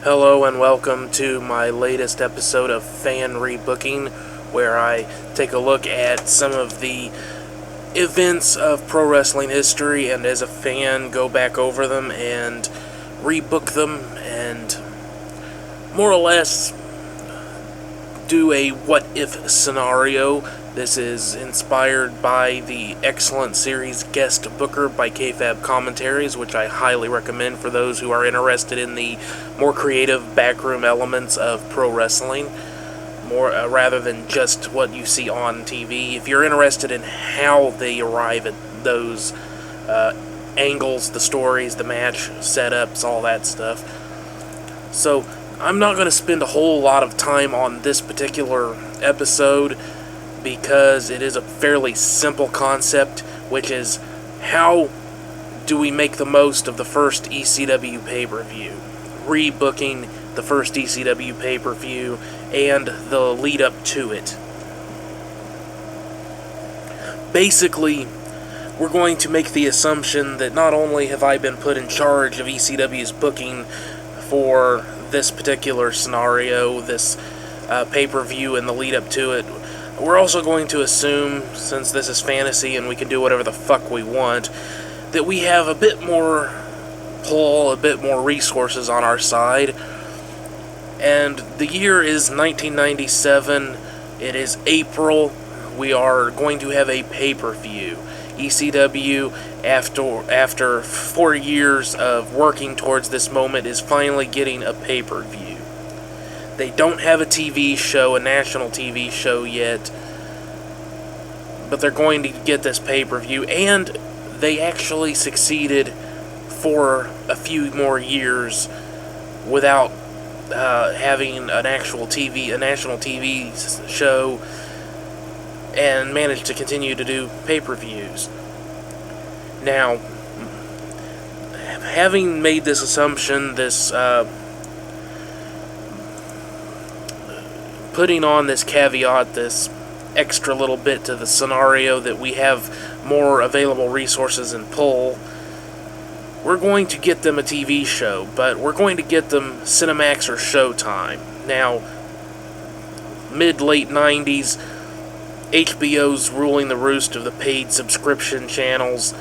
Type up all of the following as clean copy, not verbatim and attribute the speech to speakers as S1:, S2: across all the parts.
S1: Hello and welcome to my latest episode of Fan Rebooking, where I take a look at some of the events of pro wrestling history and as a fan go back over them and rebook them and more or less do a what if scenario. This is inspired by the excellent series Guest Booker by KFAB Commentaries, which I highly recommend for those who are interested in the more creative backroom elements of pro wrestling, rather than just what you see on TV. If you're interested in how they arrive at those angles, the stories, the match setups, all that stuff. So I'm not going to spend a whole lot of time on this particular episode, because it is a fairly simple concept, which is how do we make the most of the first ECW pay-per-view, rebooking the first ECW pay-per-view and the lead up to it. Basically, we're going to make the assumption that not only have I been put in charge of ECW's booking for this particular scenario, this pay-per-view and the lead up to it, we're also going to assume, since this is fantasy and we can do whatever the fuck we want, that we have a bit more pull, a bit more resources on our side. And the year is 1997. It is April. We are going to have a pay-per-view. ECW, after 4 years of working towards this moment, is finally getting a pay-per-view. They don't have a TV show, a national TV show yet, but they're going to get this pay-per-view, and they actually succeeded for a few more years without having a national TV show, and managed to continue to do pay-per-views. Now, having made this assumption, this putting on this caveat, this extra little bit to the scenario that we have more available resources and pull, we're going to get them a TV show, but we're going to get them Cinemax or Showtime. Now, mid-late 90s, HBO's ruling the roost of the paid subscription channels.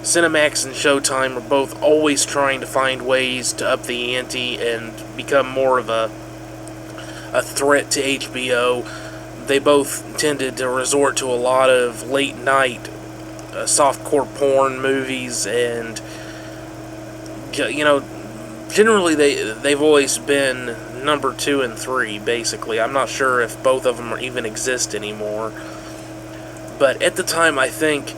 S1: Cinemax and Showtime are both always trying to find ways to up the ante and become more of a threat to HBO. They both tended to resort to a lot of late-night softcore porn movies, and generally they've always been number 2 and 3, basically. I'm not sure if both of them even exist anymore. But at the time, I think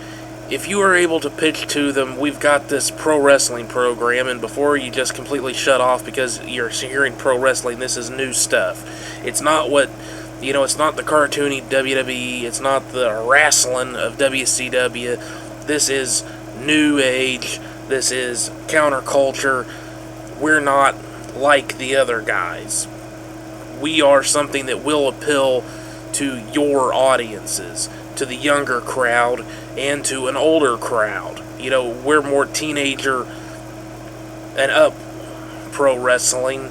S1: if you are able to pitch to them, we've got this pro wrestling program, and before you just completely shut off because you're hearing pro wrestling, this is new stuff. It's not it's not the cartoony WWE, it's not the wrestling of WCW. This is new age, this is counterculture. We're not like the other guys. We are something that will appeal to your audiences, to the younger crowd, and to an older crowd. We're more teenager and up pro wrestling.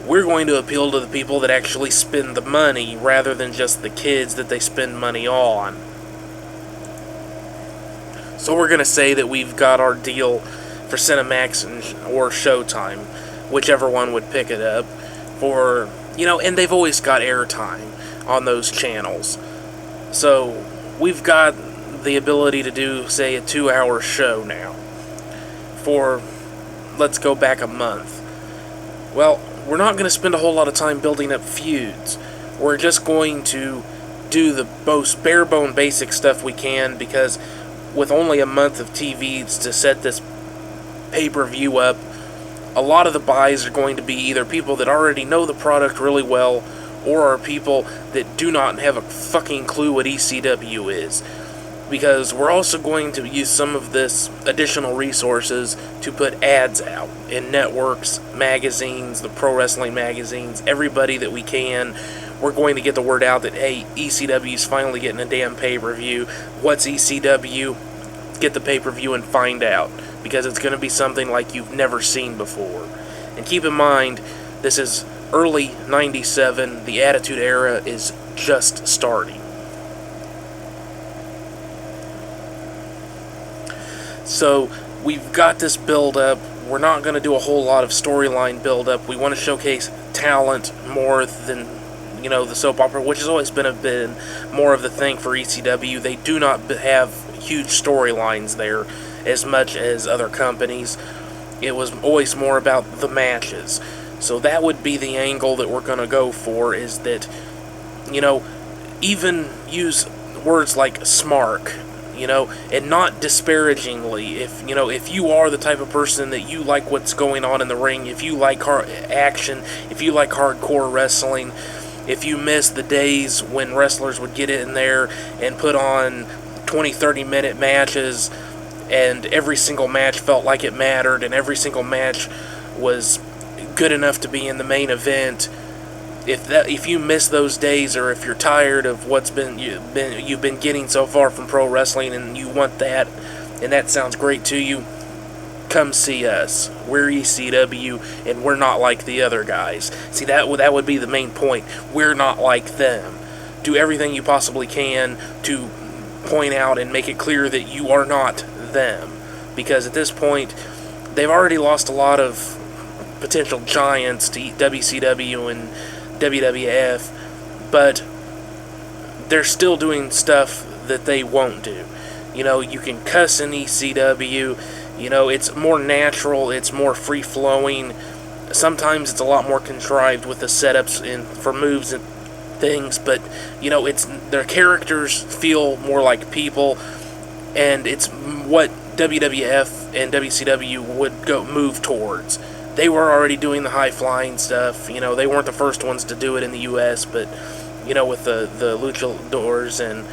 S1: We're going to appeal to the people that actually spend the money, rather than just the kids that they spend money on. So we're going to say that we've got our deal for Cinemax or Showtime, whichever one would pick it up, for, and they've always got airtime on those channels. So we've got the ability to do, say, a 2-hour show now for, let's go back a month. Well, we're not going to spend a whole lot of time building up feuds. We're just going to do the most bare-bone basic stuff we can, because with only a month of TVs to set this pay-per-view up, a lot of the buys are going to be either people that already know the product really well, or are people that do not have a fucking clue what ECW is. Because we're also going to use some of this additional resources to put ads out in networks, magazines, the pro wrestling magazines, everybody that we can. We're going to get the word out that, hey, ECW's finally getting a damn pay-per-view. What's ECW? Get the pay-per-view and find out, because it's going to be something like you've never seen before. And keep in mind, This is early 97. The Attitude Era is just starting. So we've got this build-up. We're not going to do a whole lot of storyline build-up. We want to showcase talent more than, the soap opera, which has always been more of the thing for ECW. They do not have huge storylines there as much as other companies. It was always more about the matches. So that would be the angle that we're going to go for, is that, even use words like smark, and not disparagingly. If you are the type of person that you like what's going on in the ring, if you like action, if you like hardcore wrestling, if you miss the days when wrestlers would get in there and put on 20-30 minute matches, and every single match felt like it mattered, and every single match was good enough to be in the main event, if you miss those days, or if you're tired of what's you've been getting so far from pro wrestling, and you want that, and that sounds great to you, come see us. We're ECW, and we're not like the other guys. See, that would be the main point. We're not like them. Do everything you possibly can to point out and make it clear that you are not them, because at this point, they've already lost a lot of potential giants to WCW and WWF, but they're still doing stuff that they won't do. You can cuss in ECW, it's more natural, it's more free-flowing. Sometimes it's a lot more contrived with the setups and for moves and things, but, their characters feel more like people, and it's what WWF and WCW would move towards. They were already doing the high-flying stuff. They weren't the first ones to do it in the U.S., but, with the luchadors and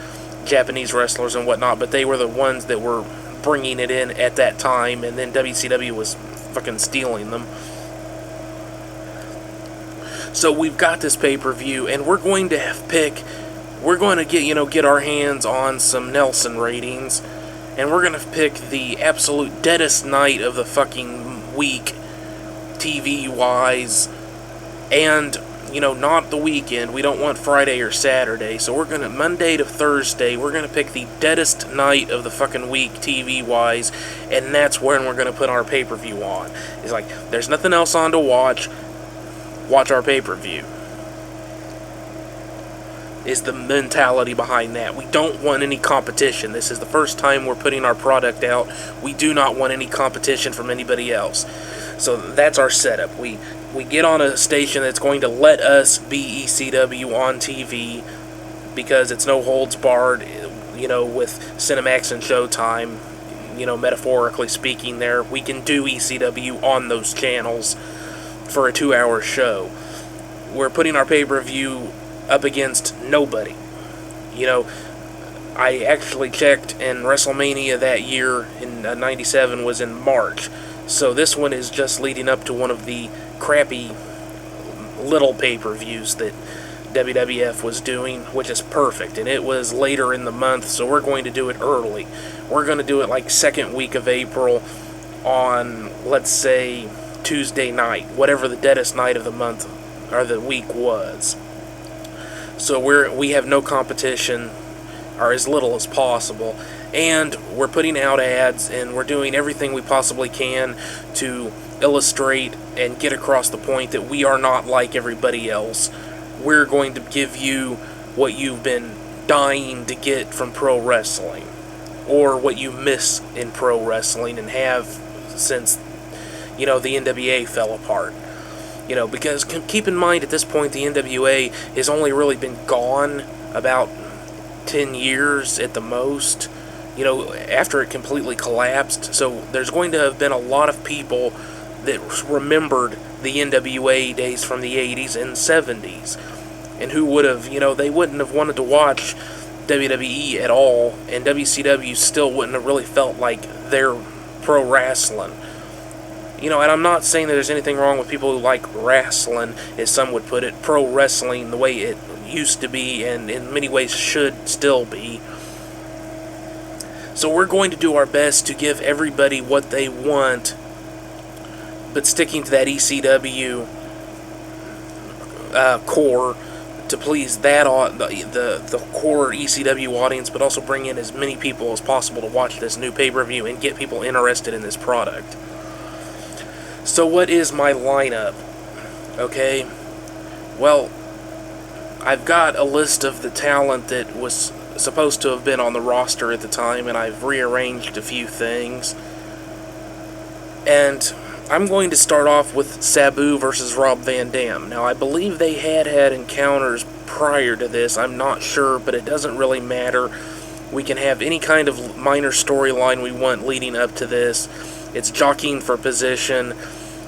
S1: Japanese wrestlers and whatnot, but they were the ones that were bringing it in at that time, and then WCW was fucking stealing them. So we've got this pay-per-view, and we're going to get our hands on some Nelson ratings, and we're going to pick the absolute deadest night of the fucking week, TV-wise, and, not the weekend. We don't want Friday or Saturday, so we're going to, Monday to Thursday, we're going to pick the deadest night of the fucking week, TV-wise, and that's when we're going to put our pay-per-view on. It's like, there's nothing else on to watch our pay-per-view. Is the mentality behind that. We don't want any competition. This is the first time we're putting our product out. We do not want any competition from anybody else. So that's our setup. We get on a station that's going to let us be ECW on TV, because it's no holds barred, with Cinemax and Showtime, metaphorically speaking there. We can do ECW on those channels for a 2-hour show. We're putting our pay-per-view up against nobody. I actually checked, and WrestleMania that year in 97 was in March. So this one is just leading up to one of the crappy little pay-per-views that WWF was doing, which is perfect. And it was later in the month, so we're going to do it early. We're going to do it like second week of April on, let's say, Tuesday night, whatever the deadest night of the month or the week was. So we have no competition, or as little as possible, and we're putting out ads, and we're doing everything we possibly can to illustrate and get across the point that we are not like everybody else. We're going to give you what you've been dying to get from pro wrestling, or what you miss in pro wrestling and have since, the NWA fell apart. Because keep in mind, at this point, the NWA has only really been gone about 10 years at the most, after it completely collapsed. So there's going to have been a lot of people that remembered the NWA days from the 80s and 70s, and who would have, they wouldn't have wanted to watch WWE at all, and WCW still wouldn't have really felt like their pro wrestling. And I'm not saying that there's anything wrong with people who like wrestling, as some would put it, pro wrestling the way it used to be, and in many ways should still be. So we're going to do our best to give everybody what they want, but sticking to that ECW core, to please that the core ECW audience, but also bring in as many people as possible to watch this new pay-per-view and get people interested in this product. So what is my lineup? Okay, well, I've got a list of the talent that was supposed to have been on the roster at the time, and I've rearranged a few things. And I'm going to start off with Sabu versus Rob Van Dam. Now, I believe they had encounters prior to this. I'm not sure, but it doesn't really matter. We can have any kind of minor storyline we want leading up to this. It's jockeying for position.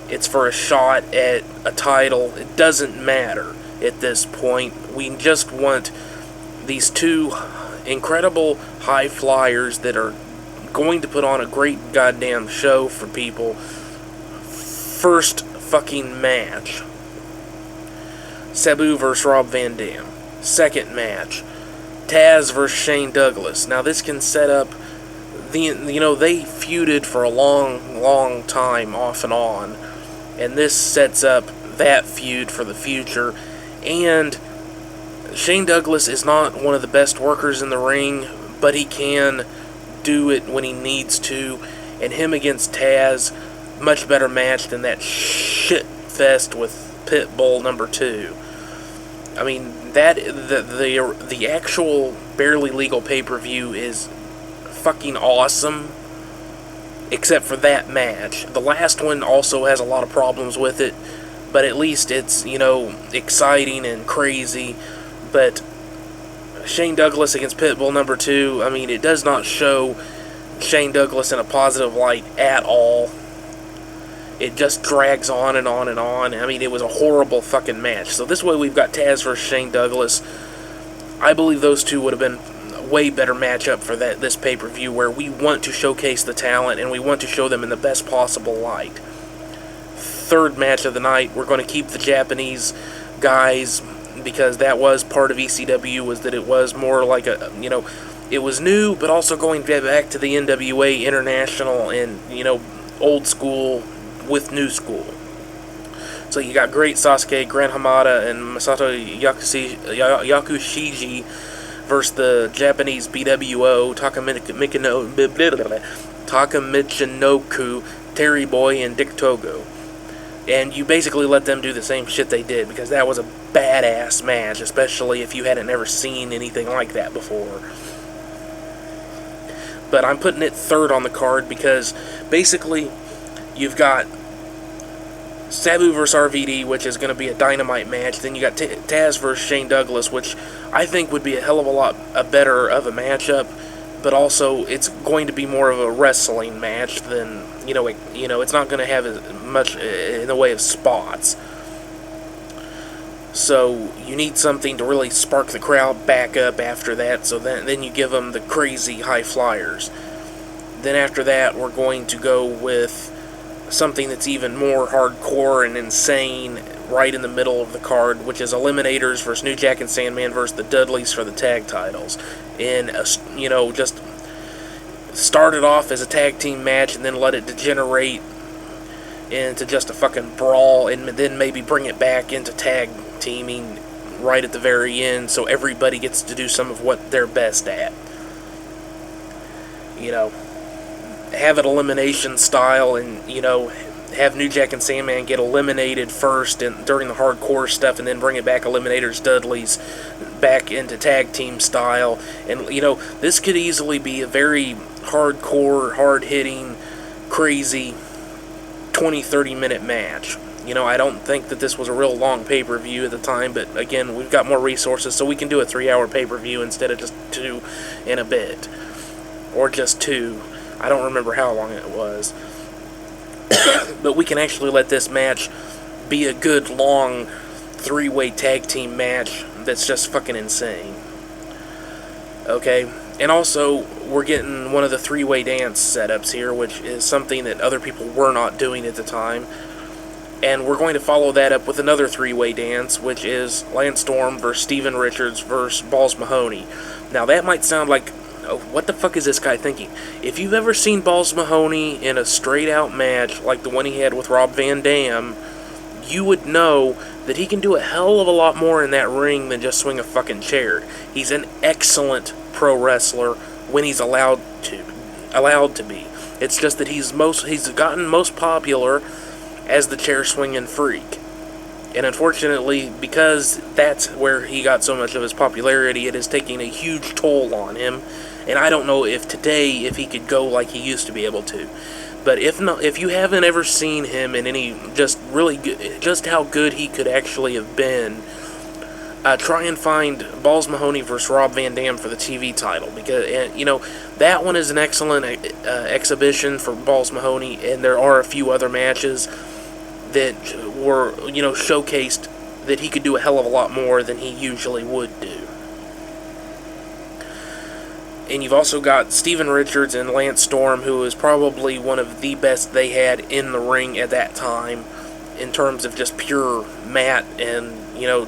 S1: It's for a shot at a title. It doesn't matter at this point. We just want these two incredible high flyers that are going to put on a great goddamn show for people. First fucking match, Sabu versus Rob Van Dam. Second match, Taz versus Shane Douglas. Now this can set up they feuded for a long time off and on, and this sets up that feud for the future. And Shane Douglas is not one of the best workers in the ring, but he can do it when he needs to, and him against Taz, much better match than that shit fest with Pitbull number 2. I mean, that the actual Barely Legal pay-per-view is fucking awesome, except for that match. The last one also has a lot of problems with it, but at least it's, exciting and crazy. But Shane Douglas against Pitbull number 2, I mean, it does not show Shane Douglas in a positive light at all. It just drags on and on and on. I mean, it was a horrible fucking match. So this way we've got Taz versus Shane Douglas. I believe those two would have been a way better matchup for this pay-per-view, where we want to showcase the talent and we want to show them in the best possible light. Third match of the night, we're going to keep the Japanese guys, because that was part of ECW, was that it was more like it was new, but also going back to the NWA International and, old school with new school. So you got Great Sasuke, Gran Hamada, and Masato Yakushiji versus the Japanese BWO, Takamichinoku, Terry Boy, and Dick Togo. And you basically let them do the same shit they did, because that was a badass match, especially if you hadn't ever seen anything like that before. But I'm putting it third on the card because basically you've got Sabu vs. RVD, which is going to be a dynamite match. Then you got Taz vs. Shane Douglas, which I think would be a hell of a lot better of a matchup. But also, it's going to be more of a wrestling match than, it's not going to have as much in the way of spots. So, you need something to really spark the crowd back up after that, so then you give them the crazy high flyers. Then after that, we're going to go with something that's even more hardcore and insane right in the middle of the card, which is Eliminators versus New Jack and Sandman versus the Dudleys for the tag titles. In just start it off as a tag team match and then let it degenerate into just a fucking brawl, and then maybe bring it back into tag teaming right at the very end, so everybody gets to do some of what they're best at. Have it elimination style, and have New Jack and Sandman get eliminated first and during the hardcore stuff, and then bring it back Eliminators, Dudleys back into tag team style. And this could easily be a very hardcore, hard-hitting, crazy 20-30 minute match. I don't think that this was a real long pay-per-view at the time, but again, we've got more resources, so we can do a 3-hour pay-per-view instead of just 2 and a bit, or just 2. I don't remember how long it was. But we can actually let this match be a good, long, 3-way tag team match that's just fucking insane. Okay? And also, we're getting one of the 3-way dance setups here, which is something that other people were not doing at the time. And we're going to follow that up with another 3-way dance, which is Lance Storm versus Steven Richards versus Balls Mahoney. Now, that might sound like, what the fuck is this guy thinking? If you've ever seen Balls Mahoney in a straight-out match like the one he had with Rob Van Dam you would know that he can do a hell of a lot more in that ring than just swing a fucking chair. He's an excellent pro wrestler when he's allowed to be. It's just that he's gotten most popular as the chair swinging freak. And unfortunately, because that's where he got so much of his popularity, it is taking a huge toll on him. And I don't know if he could go like he used to be able to. But if you haven't ever seen him in any just how good he could actually have been, try and find Balls Mahoney versus Rob Van Dam for the TV title, because that one is an excellent exhibition for Balls Mahoney, and there are a few other matches that were showcased that he could do a hell of a lot more than he usually would do. And you've also got Steven Richards and Lance Storm, who is probably one of the best they had in the ring at that time in terms of just pure mat and,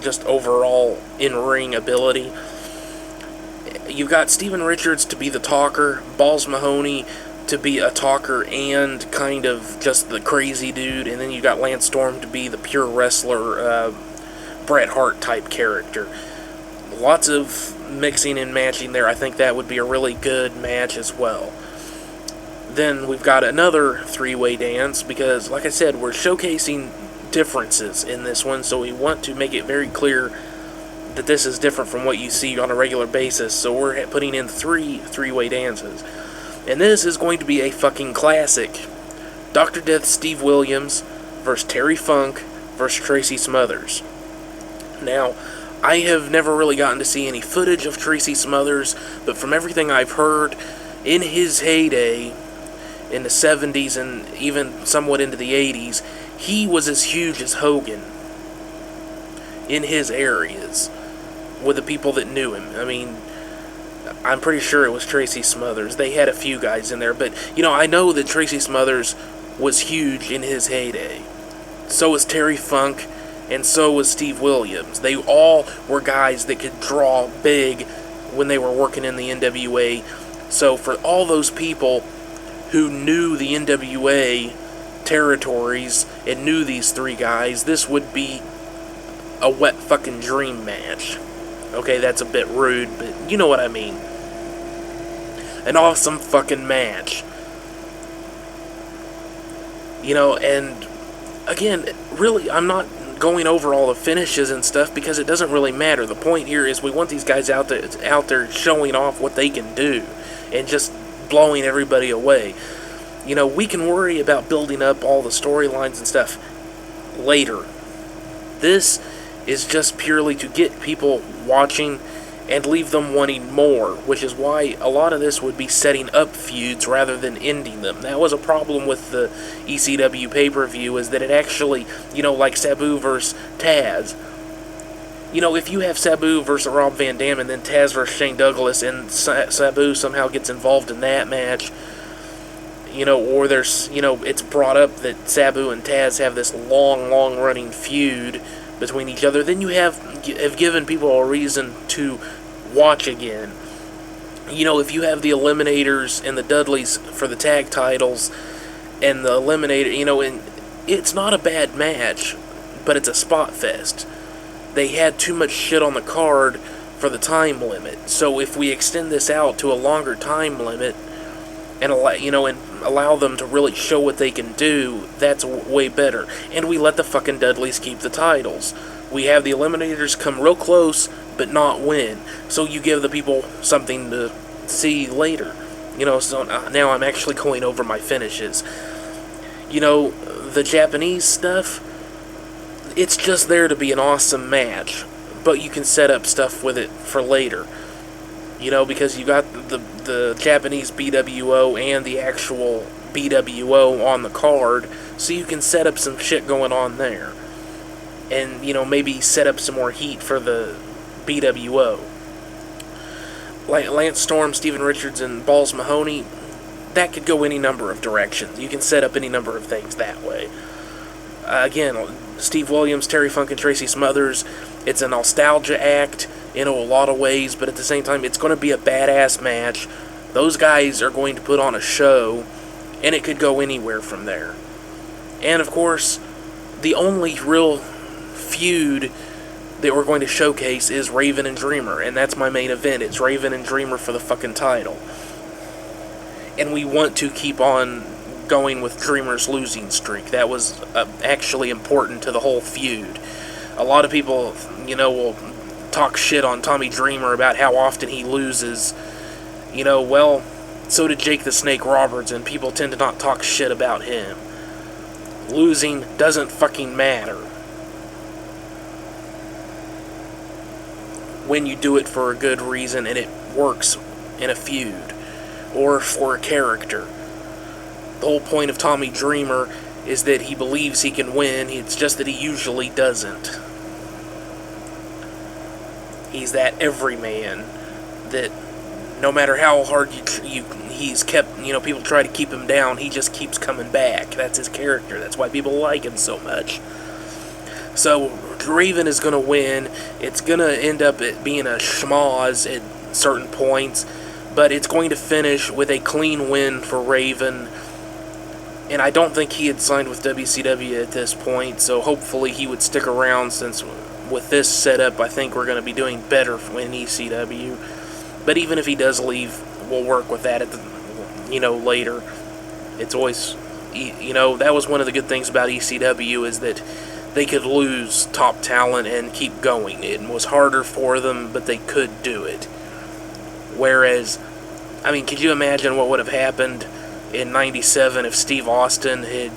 S1: just overall in-ring ability. You've got Steven Richards to be the talker, Balls Mahoney to be a talker and kind of just the crazy dude, and then you've got Lance Storm to be the pure wrestler, Bret Hart type character. Lots of mixing and matching there. I think that would be a really good match as well. Then we've got another three-way dance, because like I said, we're showcasing differences in this one, so we want to make it very clear that this is different from what you see on a regular basis, so we're putting in three-way dances. And this is going to be a fucking classic. Dr. Death Steve Williams versus Terry Funk versus Tracy Smothers. Now, I have never really gotten to see any footage of Tracy Smothers, but from everything I've heard, in his heyday, in the 70s and even somewhat into the 80s, he was as huge as Hogan in his areas with the people that knew him. I mean, I'm pretty sure it was Tracy Smothers. They had a few guys in there, but, I know that Tracy Smothers was huge in his heyday. So was Terry Funk, and so was Steve Williams. They all were guys that could draw big when they were working in the NWA. So for all those people who knew the NWA territories and knew these three guys, this would be a wet fucking dream match. Okay, that's a bit rude, but you know what I mean. An awesome fucking match. And again, really, I'm not going over all the finishes and stuff because it doesn't really matter. The point here is we want these guys out there showing off what they can do and just blowing everybody away. We can worry about building up all the storylines and stuff later. This is just purely to get people watching and leave them wanting more, which is why a lot of this would be setting up feuds rather than ending them. That was a problem with the ECW pay-per-view, is that it actually, like Sabu versus Taz. If you have Sabu versus Rob Van Dam and then Taz versus Shane Douglas and Sabu somehow gets involved in that match, or there's, it's brought up that Sabu and Taz have this long running feud between each other, then you have given people a reason to watch again. If you have the Eliminators and the Dudleys for the tag titles, and the Eliminator, and it's not a bad match, but it's a spot fest. They had too much shit on the card for the time limit. So if we extend this out to a longer time limit and allow them to really show what they can do, that's way better. And we let the fucking Dudleys keep the titles. We have the Eliminators come real close, but not win. So you give the people something to see later. So now I'm actually going over my finishes. The Japanese stuff, it's just there to be an awesome match. But you can set up stuff with it for later. Because you got the Japanese BWO and the actual BWO on the card, so you can set up some shit going on there. And, maybe set up some more heat for the BWO. Like Lance Storm, Steven Richards, and Balls Mahoney, that could go any number of directions. You can set up any number of things that way. Again, Steve Williams, Terry Funk, and Tracy Smothers, it's a nostalgia act in a lot of ways, but at the same time, it's going to be a badass match. Those guys are going to put on a show, and it could go anywhere from there. And, of course, the only real feud that we're going to showcase is Raven and Dreamer, and that's my main event. It's Raven and Dreamer for the fucking title. And we want to keep on going with Dreamer's losing streak. That was actually important to the whole feud. A lot of people, will talk shit on Tommy Dreamer about how often he loses. Well, so did Jake the Snake Roberts, and people tend to not talk shit about him. Losing doesn't fucking matter when you do it for a good reason and it works in a feud or for a character. The whole point of Tommy Dreamer is that he believes he can win, it's just that he usually doesn't. He's that everyman that no matter how hard he's kept, people try to keep him down, he just keeps coming back. That's his character. That's why people like him so much. So, Raven is going to win. It's going to end up being a schmoz at certain points, but it's going to finish with a clean win for Raven. And I don't think he had signed with WCW at this point, so hopefully he would stick around, since with this setup, I think we're going to be doing better in ECW. But even if he does leave, we'll work with that later. It's always, that was one of the good things about ECW, is that they could lose top talent and keep going. It was harder for them, but they could do it. Whereas, could you imagine what would have happened in '97 if Steve Austin had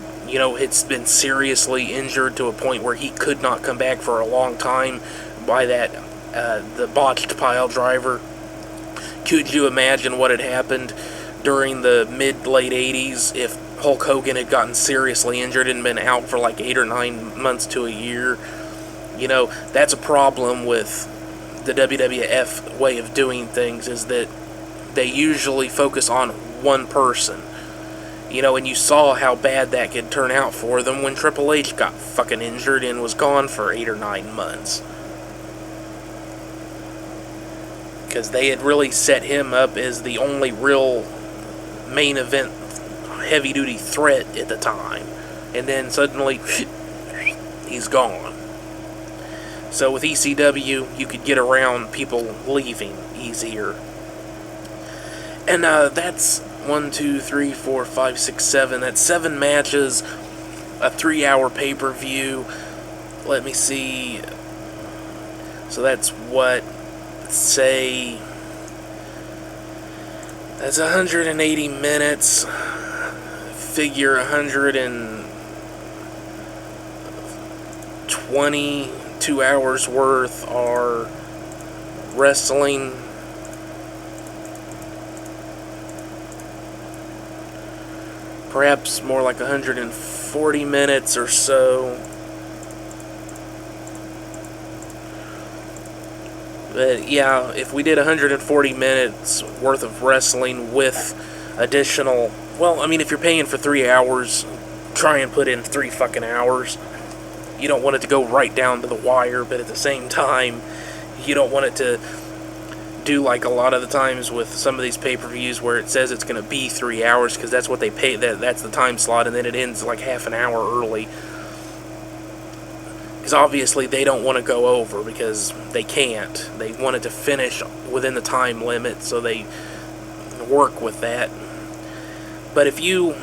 S1: been seriously injured to a point where he could not come back for a long time by the botched pile driver? Could you imagine what had happened during the mid-late 80s if Hulk Hogan had gotten seriously injured and been out for like 8 or 9 months to a year? That's a problem with the WWF way of doing things, is that they usually focus on one person. And you saw how bad that could turn out for them when Triple H got fucking injured and was gone for 8 or 9 months. Because they had really set him up as the only real main event heavy-duty threat at the time. And then suddenly, he's gone. So with ECW, you could get around people leaving easier. And that's 1, 2, 3, 4, 5, 6, 7. That's 7 matches, a 3-hour pay-per-view. Let me see. So that's what? Say that's 180 minutes. Figure 122 hours worth are wrestling. Perhaps more like 140 minutes or so. But yeah, if we did 140 minutes worth of wrestling with additional... Well, if you're paying for 3 hours, try and put in 3 fucking hours. You don't want it to go right down to the wire, but at the same time, you don't want it to do like a lot of the times with some of these pay-per-views where it says it's going to be 3 hours, because that's what they pay, that's the time slot, and then it ends like half an hour early. Because obviously they don't want to go over, because they can't. They want it to finish within the time limit, so they work with that. But if you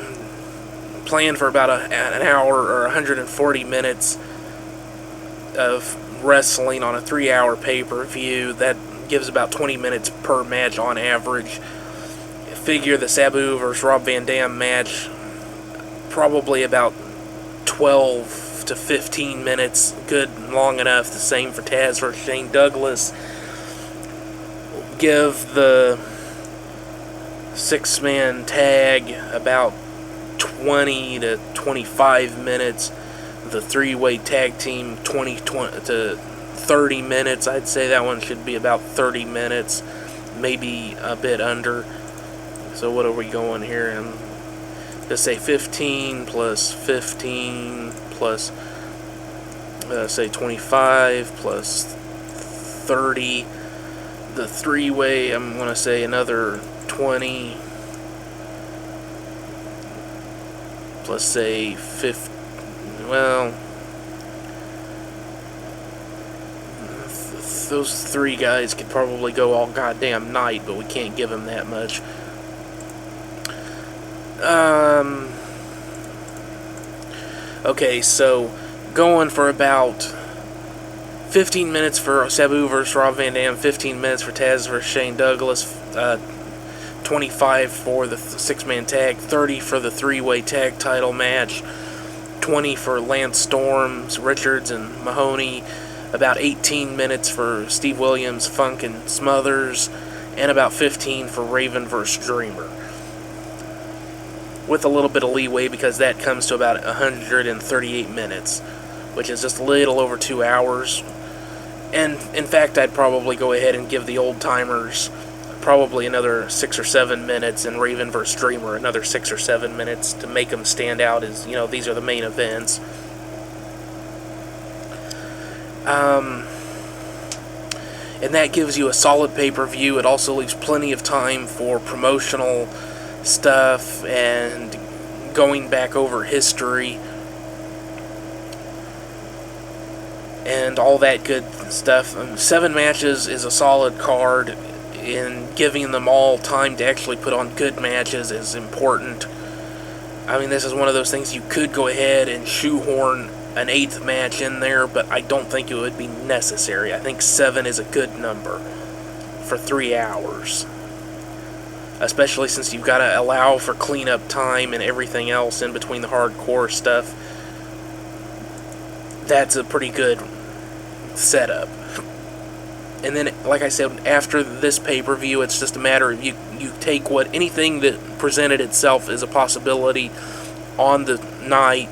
S1: plan for about an hour or 140 minutes of wrestling on a 3-hour pay-per-view, that gives about 20 minutes per match on average. Figure the Sabu versus Rob Van Dam match, probably about 12 to 15 minutes, good and long enough. The same for Taz versus Shane Douglas. Give the 6-man tag about 20 to 25 minutes. The 3-way tag team 20 to 30 minutes. I'd say that one should be about 30 minutes, maybe a bit under. So what are we going here? And let's say 15 plus 15 plus say 25 plus 30. The 3-way, I'm going to say another 20 plus say 50. Well, those three guys could probably go all goddamn night, but we can't give them that much. Okay, so going for about 15 minutes for Sabu versus Rob Van Dam, 15 minutes for Taz versus Shane Douglas, 25 for the six-man tag, 30 for the three-way tag title match, 20 for Lance Storm, Richards, and Mahoney, about 18 minutes for Steve Williams, Funk, and Smothers, and about 15 for Raven vs. Dreamer. With a little bit of leeway, because that comes to about 138 minutes, which is just a little over 2 hours. And in fact, I'd probably go ahead and give the old-timers probably another 6 or 7 minutes, and Raven vs. Dreamer another 6 or 7 minutes to make them stand out as, these are the main events. And that gives you a solid pay-per-view. It also leaves plenty of time for promotional stuff and going back over history and all that good stuff. 7 matches is a solid card, and giving them all time to actually put on good matches is important. I mean, this is one of those things you could go ahead and shoehorn an 8th match in there, but I don't think it would be necessary. I think 7 is a good number for 3 hours. Especially since you've got to allow for cleanup time and everything else in between the hardcore stuff. That's a pretty good setup. And then, like I said, after this pay-per-view, it's just a matter of you take anything that presented itself as a possibility on the night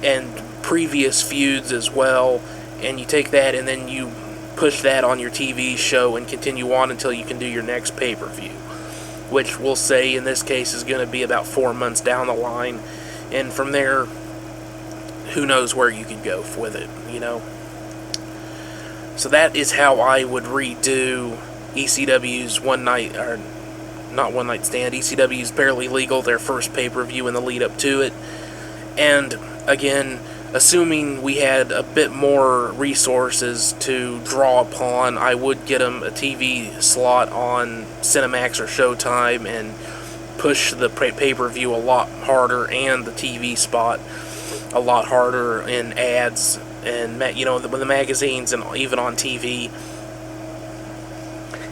S1: and previous feuds as well, and you take that and then you push that on your TV show and continue on until you can do your next pay-per-view, which we'll say in this case is going to be about 4 months down the line, and from there, who knows where you could go with it, So that is how I would redo ECW's ECW's Barely Legal, their first pay-per-view in the lead up to it. And again, assuming we had a bit more resources to draw upon, I would get them a TV slot on Cinemax or Showtime and push the pay-per-view a lot harder and the TV spot a lot harder in ads and, the magazines and even on TV.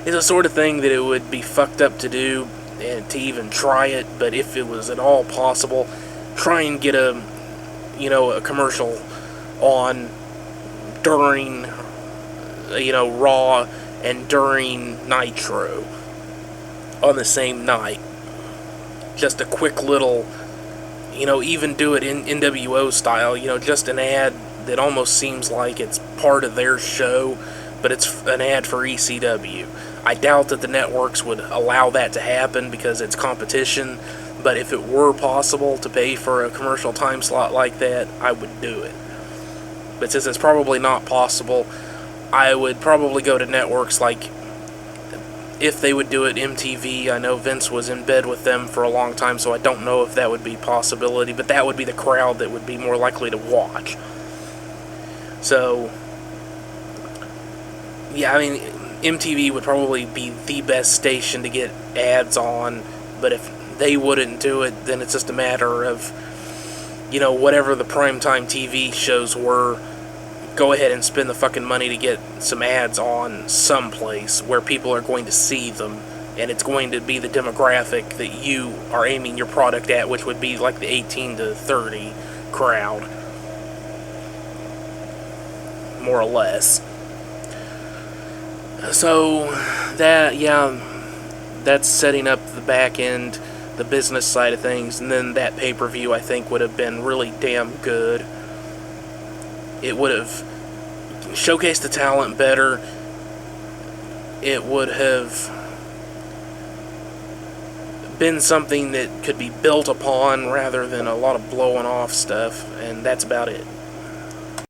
S1: It's the sort of thing that it would be fucked up to do and to even try it, but if it was at all possible, try and get a commercial on during, Raw and during Nitro on the same night. Just a quick little, even do it in NWO style, just an ad that almost seems like it's part of their show, but it's an ad for ECW. I doubt that the networks would allow that to happen because it's competition, but if it were possible to pay for a commercial time slot like that, I would do it. But since it's probably not possible, I would probably go to networks like, if they would do it, MTV. I know Vince was in bed with them for a long time, so I don't know if that would be a possibility, but that would be the crowd that would be more likely to watch. So, yeah, I mean, MTV would probably be the best station to get ads on, but if they wouldn't do it, then it's just a matter of, whatever the primetime TV shows were, go ahead and spend the fucking money to get some ads on someplace where people are going to see them, and it's going to be the demographic that you are aiming your product at, which would be like the 18 to 30 crowd, more or less. So, that's setting up the back end, the business side of things, and then that pay-per-view, I think, would have been really damn good. It would have showcased the talent better. It would have been something that could be built upon rather than a lot of blowing off stuff, and that's about it.